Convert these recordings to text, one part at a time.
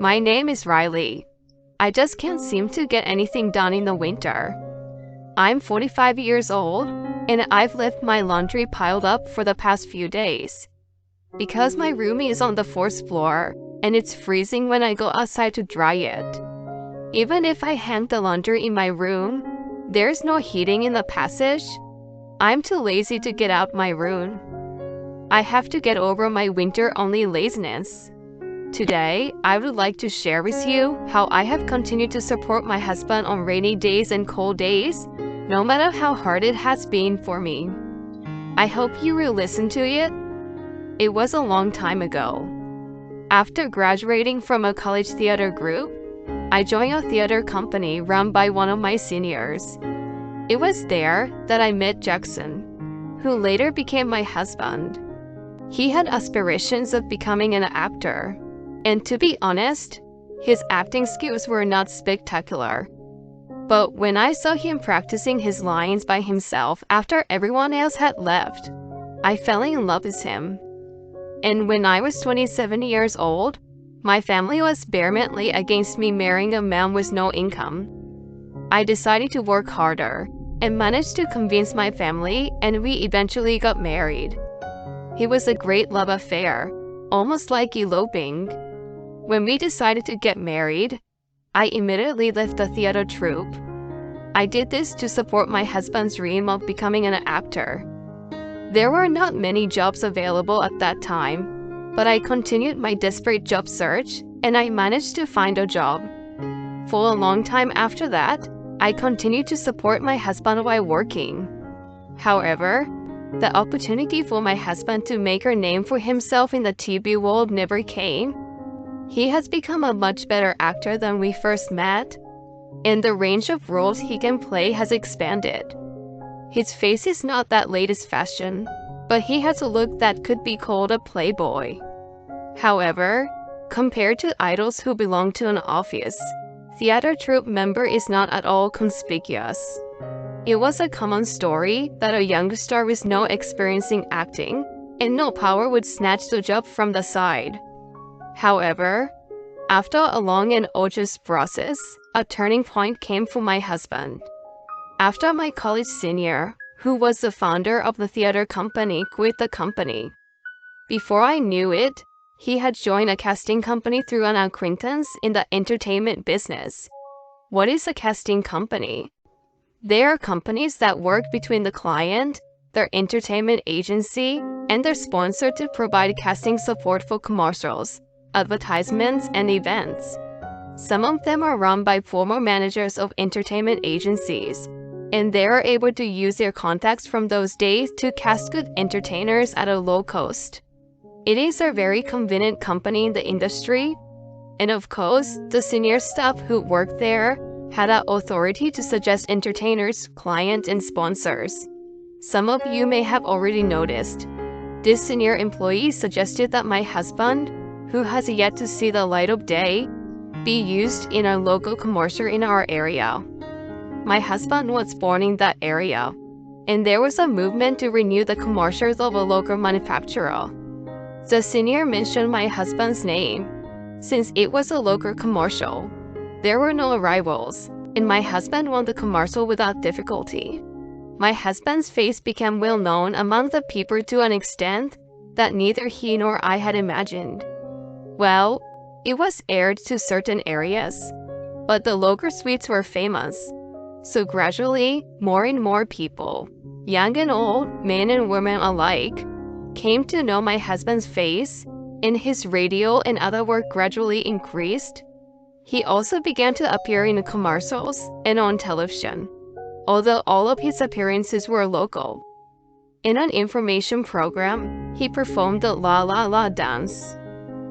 My name is Riley. I just can't seem to get anything done in the winter. I'm 45 years old, and I've left my laundry piled up for the past few days. Because my room is on the fourth floor, and it's freezing when I go outside to dry it. Even if I hang the laundry in my room, there's no heating in the passage. I'm too lazy to get out my room. I have to get over my winter-only laziness. Today, I would like to share with you how I have continued to support my husband on rainy days and cold days, no matter how hard it has been for me. I hope you will listen to it. It was a long time ago. After graduating from a college theater group, I joined a theater company run by one of my seniors. It was there that I met Jackson, who later became my husband. He had aspirations of becoming an actor, and to be honest, his acting skills were not spectacular. But when I saw him practicing his lines by himself after everyone else had left, I fell in love with him. And when I was 27 years old, my family was vehemently against me marrying a man with no income. I decided to work harder and managed to convince my family, and we eventually got married. It was a great love affair, almost like eloping. When we decided to get married, I immediately left the theater troupe. I did this to support my husband's dream of becoming an actor. There were not many jobs available at that time, but I continued my desperate job search, and I managed to find a job. For a long time after that, I continued to support my husband while working. However, the opportunity for my husband to make a name for himself in the TV world never came. He has become a much better actor than we first met, and the range of roles he can play has expanded. His face is not that latest fashion, but he has a look that could be called a playboy. However, compared to idols who belong to an office, theater troupe member is not at all conspicuous. It was a common story that a young star with no experience in acting and no power would snatch the job from the side. However, after a long and arduous process, a turning point came for my husband. After my college senior, who was the founder of the theater company, quit the company. Before I knew it, he had joined a casting company through an acquaintance in the entertainment business. What is a casting company? They are companies that work between the client, their entertainment agency, and their sponsor to provide casting support for commercials, advertisements, and events. Some of them are run by former managers of entertainment agencies, and they are able to use their contacts from those days to cast good entertainers at a low cost. It is a very convenient company in the industry, and of course, the senior staff who worked there had the authority to suggest entertainers, clients, and sponsors. Some of you may have already noticed. This senior employee suggested that my husband, who has yet to see the light of day, be used in a local commercial in our area. My husband was born in that area, and there was a movement to renew the commercials of a local manufacturer. The senior mentioned my husband's name. Since it was a local commercial, there were no rivals, and my husband won the commercial without difficulty. My husband's face became well known among the people to an extent that neither he nor I had imagined. Well, it was aired to certain areas, but the local suites were famous. So gradually, more and more people, young and old, men and women alike, came to know my husband's face, and his radio and other work gradually increased. He also began to appear in commercials and on television, although all of his appearances were local. In an information program, he performed the La La La dance.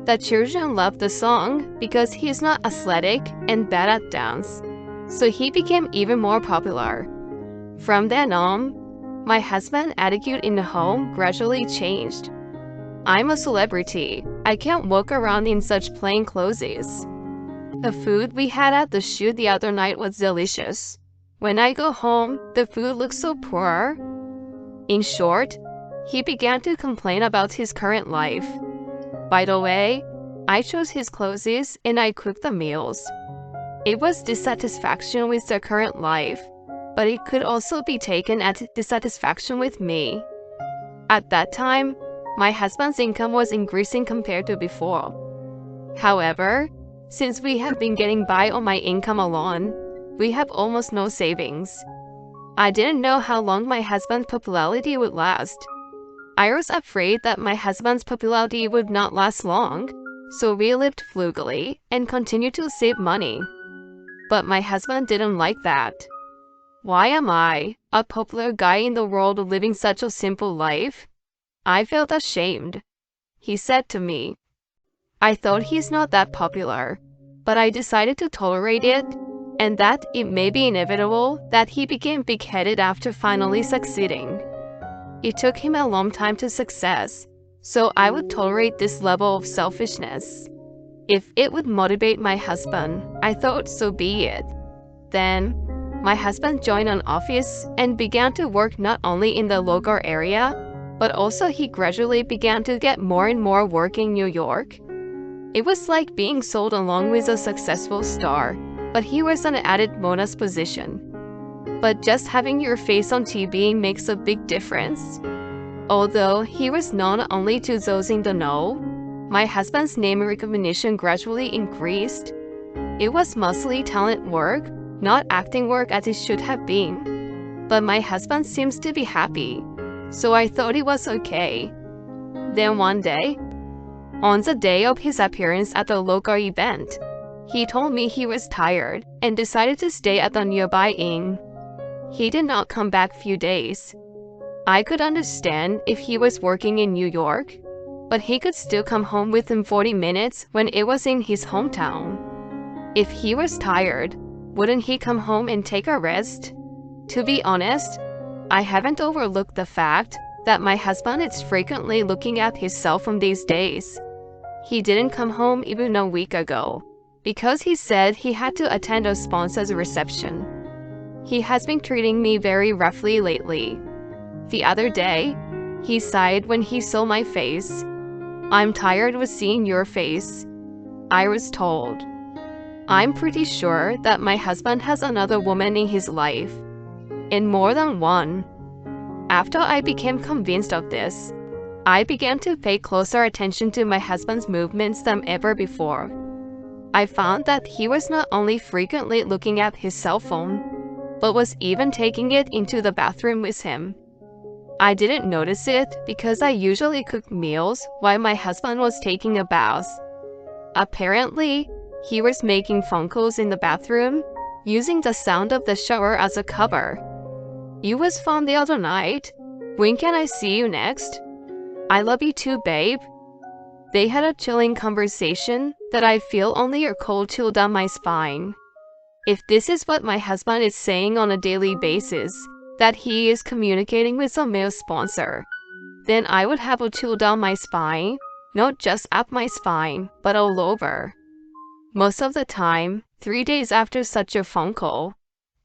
The children loved the song because he is not athletic and bad at dance, so he became even more popular. From then on, my husband's attitude in the home gradually changed. I'm a celebrity. I can't walk around in such plain clothes. The food we had at the shoot the other night was delicious. When I go home, the food looks so poor. In short, he began to complain about his current life. By the way, I chose his clothes and I cooked the meals. It was dissatisfaction with the current life, but it could also be taken as dissatisfaction with me. At that time, my husband's income was increasing compared to before. However, since we have been getting by on my income alone, we have almost no savings. I didn't know how long my husband's popularity would last. I was afraid that my husband's popularity would not last long, so we lived frugally and continued to save money. But my husband didn't like that. Why am I, a popular guy in the world, living such a simple life? I felt ashamed. He said to me, I thought he's not that popular, but I decided to tolerate it, and that it may be inevitable that he became big-headed after finally succeeding. It took him a long time to success, so I would tolerate this level of selfishness. If it would motivate my husband, I thought so be it. Then, my husband joined an office and began to work not only in the local area, but also he gradually began to get more and more work in New York. It was like being sold along with a successful star, but he was an added bonus position. But just having your face on TV makes a big difference. Although he was known only to those in the know, my husband's name recognition gradually increased. It was mostly talent work, not acting work as it should have been. But my husband seems to be happy, so I thought it was okay. Then one day, on the day of his appearance at the local event, he told me he was tired and decided to stay at the nearby inn. He did not come back few days. I could understand if he was working in New York, but he could still come home within 40 minutes when it was in his hometown. If he was tired, wouldn't he come home and take a rest? To be honest, I haven't overlooked the fact that my husband is frequently looking at his cell phone these days. He didn't come home even a week ago, because he said he had to attend a sponsor's reception. He has been treating me very roughly lately. The other day, he sighed when he saw my face. I'm tired of seeing your face, I was told. I'm pretty sure that my husband has another woman in his life, and more than one. After I became convinced of this, I began to pay closer attention to my husband's movements than ever before. I found that he was not only frequently looking at his cell phone, but was even taking it into the bathroom with him. I didn't notice it because I usually cooked meals while my husband was taking a bath. Apparently, he was making phone calls in the bathroom, using the sound of the shower as a cover. You was fun the other night. When can I see you next? I love you too, babe. They had a chilling conversation that I feel only a cold chill down my spine. If this is what my husband is saying on a daily basis, that he is communicating with a male sponsor, then I would have a chill down my spine, not just up my spine, but all over. Most of the time, 3 days after such a phone call,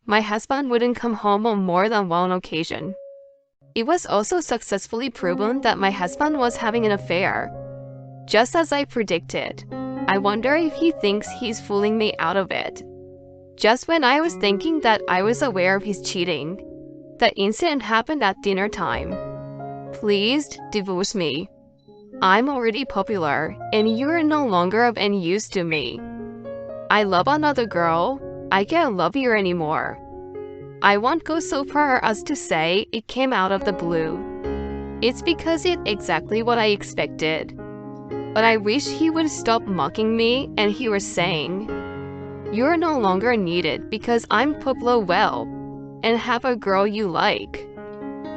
my husband wouldn't come home on more than one occasion. It was also successfully proven that my husband was having an affair. Just as I predicted, I wonder if he thinks he's fooling me out of it. Just when I was thinking that I was aware of his cheating, the incident happened at dinner time. Please divorce me. I'm already popular, and you're no longer of any use to me. I love another girl. I can't love you anymore. I won't go so far as to say it came out of the blue. It's because it's exactly what I expected. But I wish he would stop mocking me and he was saying, you're no longer needed because I'm popular well and have a girl you like.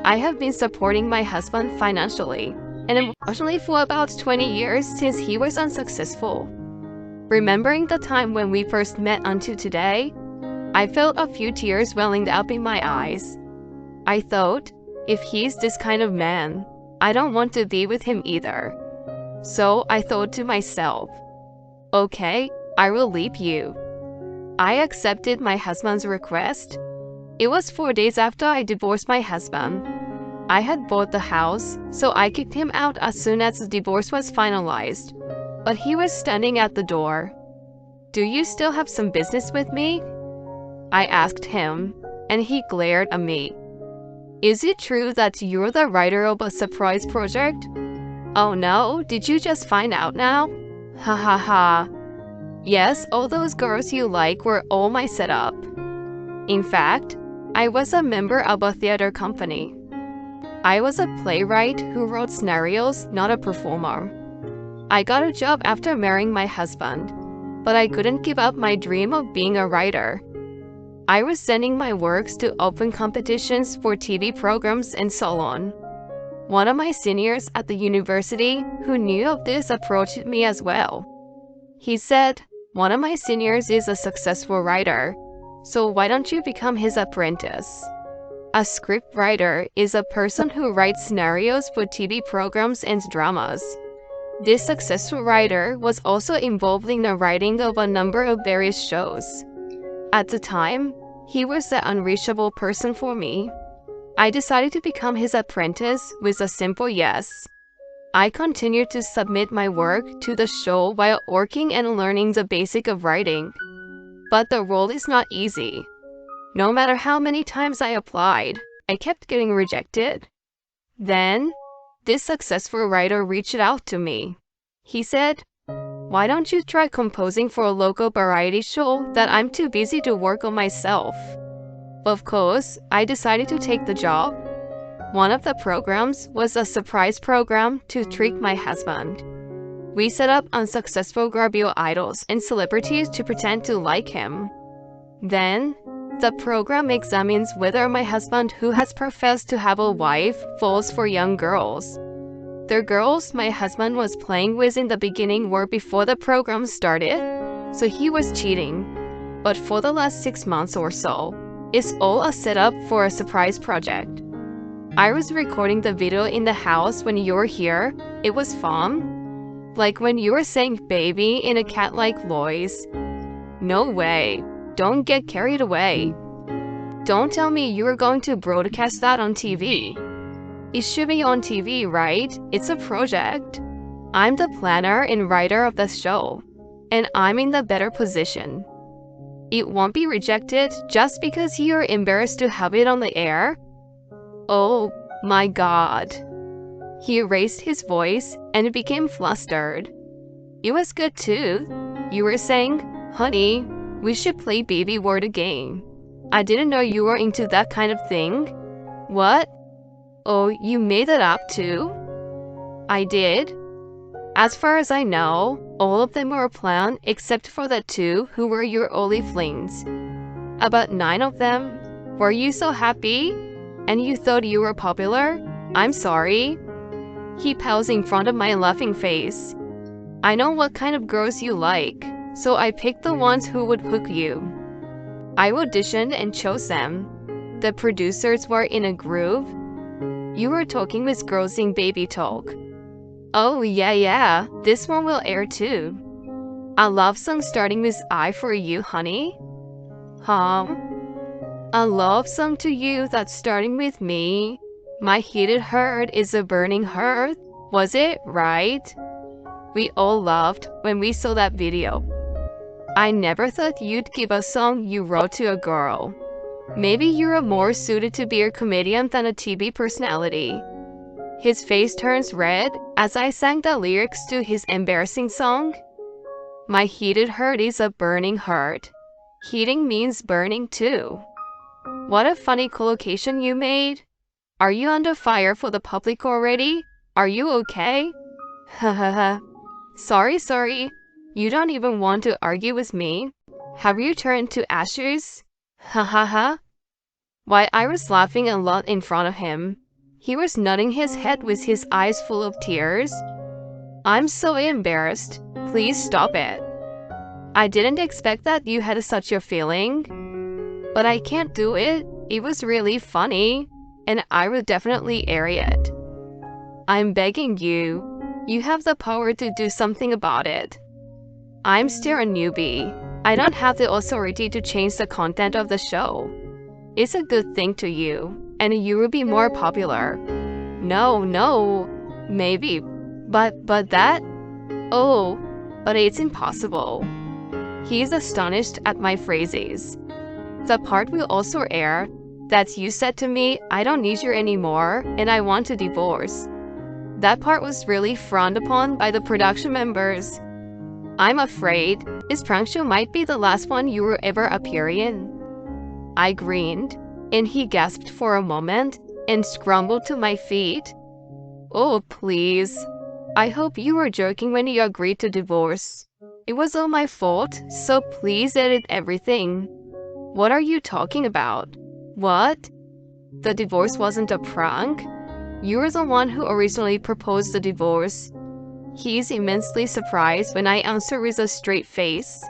I have been supporting my husband financially and emotionally for about 20 years since he was unsuccessful. Remembering the time when we first met until today, I felt a few tears welling up in my eyes. I thought, if he's this kind of man, I don't want to be with him either. So I thought to myself, okay, I will leave you. I accepted my husband's request. It was 4 days after I divorced my husband. I had bought the house, so I kicked him out as soon as the divorce was finalized. but he was standing at the door. "Do you still have some business with me?" I asked him, and he glared at me. "Is it true that you're the writer of a surprise project?" "Oh no, did you just find out now?" Ha ha ha. Yes, all those girls you like were all my setup. In fact, I was a member of a theater company. I was a playwright who wrote scenarios, not a performer. I got a job after marrying my husband, but I couldn't give up my dream of being a writer. I was sending my works to open competitions for TV programs and so on. One of my seniors at the university who knew of this approached me as well. He said, "One of my seniors is a successful writer, so why don't you become his apprentice?" A script writer is a person who writes scenarios for TV programs and dramas. This successful writer was also involved in the writing of a number of various shows. At the time, he was the unreachable person for me. I decided to become his apprentice with a simple yes. I continued to submit my work to the show while working and learning the basic of writing. But the role is not easy. No matter how many times I applied, I kept getting rejected. Then, this successful writer reached out to me. He said, "Why don't you try composing for a local variety show that I'm too busy to work on myself?" Of course, I decided to take the job. One of the programs was a surprise program to trick my husband. We set up unsuccessful Garbio idols and celebrities to pretend to like him. Then, the program examines whether my husband, who has professed to have a wife, falls for young girls. The girls my husband was playing with in the beginning were before the program started, so he was cheating. But for the last 6 months or so, it's all a setup for a surprise project. I was recording the video in the house when you were here. It was fun. Like when you were saying baby in a cat-like voice. No way. Don't get carried away. Don't tell me you were going to broadcast that on TV. It should be on TV, right? It's a project. I'm the planner and writer of the show, and I'm in the better position. It won't be rejected just because you're embarrassed to have it on the air. Oh my God. He raised his voice and became flustered. It was good too. You were saying, "Honey, we should play baby word again." I didn't know you were into that kind of thing. What? Oh, you made that up too? I did. As far as I know, all of them were planned except for the 2 who were your early flings. About 9 of them. Were you so happy? And you thought you were popular? I'm sorry. He paused in front of my laughing face. I know what kind of girls you like, so I picked the ones who would hook you. I auditioned and chose them. The producers were in a groove. You were talking with girls in baby talk. Oh yeah, this one will air too. A love song starting with I for you, honey. A love song to you that's starting with me. My heated heart is a burning heart. Was it right? We all laughed when we saw that video. I never thought you'd give a song you wrote to a girl. Maybe you're more suited to be a comedian than a TV personality. His face turns red as I sang the lyrics to his embarrassing song. My heated heart is a burning heart. Heating means burning too. What a funny collocation you made. Are you under fire for the public already? Are you okay? Hahaha. Sorry. You don't even want to argue with me? Have you turned to ashes? Hahaha. Why, I was laughing a lot in front of him. He was nodding his head with his eyes full of tears. I'm so embarrassed. Please stop it. I didn't expect that you had such a feeling. But I can't do it. It was really funny, and I will definitely air it. I'm begging you. You have the power to do something about it. I'm still a newbie. I don't have the authority to change the content of the show. It's a good thing to you, and you will be more popular. No, maybe. But that? Oh, but it's impossible. He's astonished at my phrases. The part will also air that you said to me, I don't need you anymore and I want a divorce. That part was really frowned upon by the production members. I'm afraid this prank show might be the last one you will ever appear in. I grinned, and he gasped for a moment and scrambled to my feet. Oh, please. I hope you were joking when you agreed to divorce. It was all my fault, so please edit everything. What are you talking about? What? The divorce wasn't a prank? You were the one who originally proposed the divorce. He's immensely surprised when I answer with a straight face.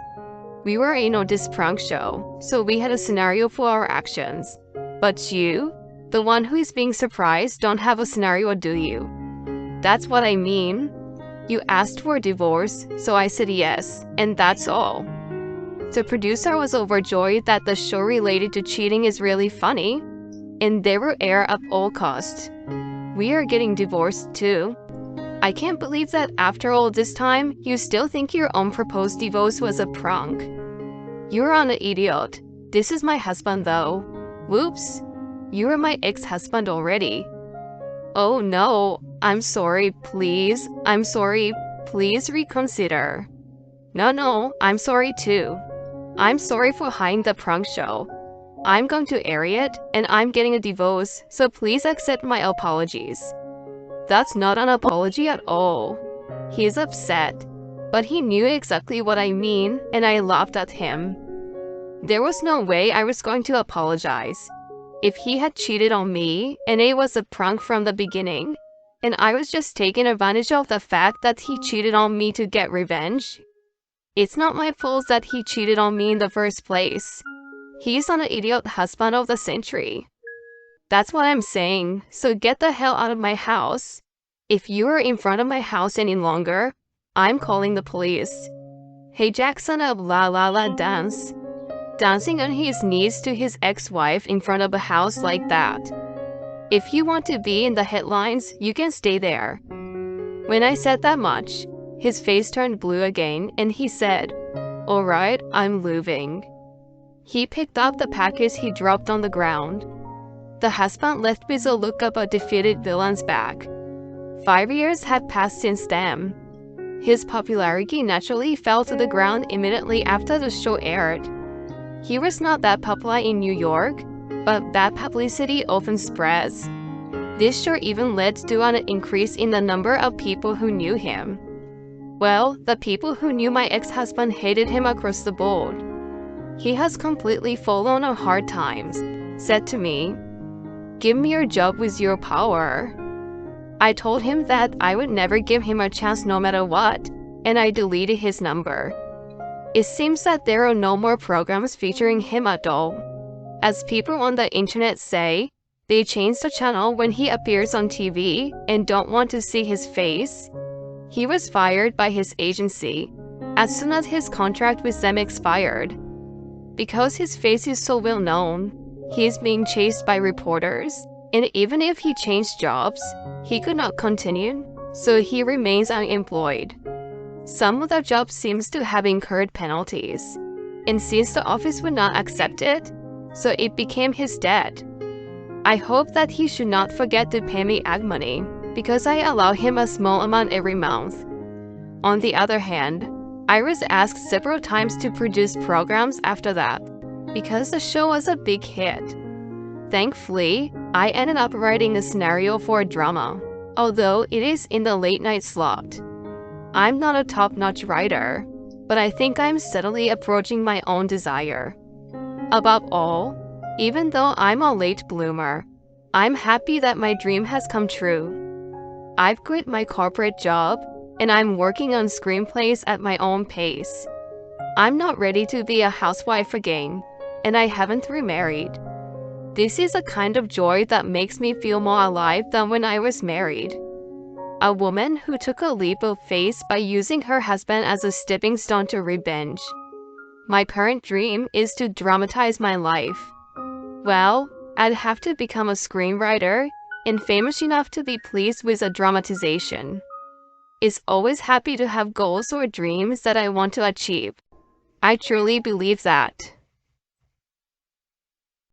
We were in this prank show, so we had a scenario for our actions. But you, the one who is being surprised, don't have a scenario, do you? That's what I mean. You asked for a divorce, so I said yes, and that's all. The producer was overjoyed that the show related to cheating is really funny, and they will air at all costs. We are getting divorced too. I can't believe that after all this time, you still think your own proposed divorce was a prank. You're an idiot. This is my husband though. Whoops. You are my ex-husband already. Oh no, I'm sorry, please. I'm sorry, please reconsider. No, I'm sorry too. I'm sorry for hiding the prank show. I'm going to air it, and I'm getting a divorce, so please accept my apologies. That's not an apology at all. He's upset, but he knew exactly what I mean, and I laughed at him. There was no way I was going to apologize. If he had cheated on me, and it was a prank from the beginning, and I was just taking advantage of the fact that he cheated on me to get revenge, it's not my fault that he cheated on me in the first place. He's an idiot husband of the century. That's what I'm saying, so get the hell out of my house. If you are in front of my house any longer, I'm calling the police. Hey Jackson of La La La Dance. Dancing on his knees to his ex-wife in front of a house like that. If you want to be in the headlines, you can stay there. When I said that much, his face turned blue again and he said, Alright, I'm leaving. He picked up the package he dropped on the ground. The husband left with a look of a defeated villain's back. 5 years had passed since then. His popularity naturally fell to the ground immediately after the show aired. He was not that popular in New York, but bad publicity often spreads. This show even led to an increase in the number of people who knew him. Well, the people who knew my ex-husband hated him across the board. He has completely fallen on hard times, said to me, Give me your job with your power. I told him that I would never give him a chance no matter what, and I deleted his number. It seems that there are no more programs featuring him at all. As people on the internet say, they change the channel when he appears on TV and don't want to see his face. He was fired by his agency as soon as his contract with them expired. Because his face is so well known, he is being chased by reporters, and even if he changed jobs, he could not continue, so he remains unemployed. Some of the jobs seems to have incurred penalties, and since the office would not accept it, so it became his debt. I hope that he should not forget to pay me ag money, because I allow him a small amount every month. On the other hand, I was asked several times to produce programs after that, because the show was a big hit. Thankfully, I ended up writing a scenario for a drama, although it is in the late-night slot. I'm not a top-notch writer, but I think I'm steadily approaching my own desire. Above all, even though I'm a late bloomer, I'm happy that my dream has come true. I've quit my corporate job, and I'm working on screenplays at my own pace. I'm not ready to be a housewife again, and I haven't remarried. This is a kind of joy that makes me feel more alive than when I was married. A woman who took a leap of faith by using her husband as a stepping stone to revenge. My current dream is to dramatize my life. Well, I'd have to become a screenwriter and famous enough to be pleased with a dramatization. is always happy to have goals or dreams that I want to achieve. I truly believe that.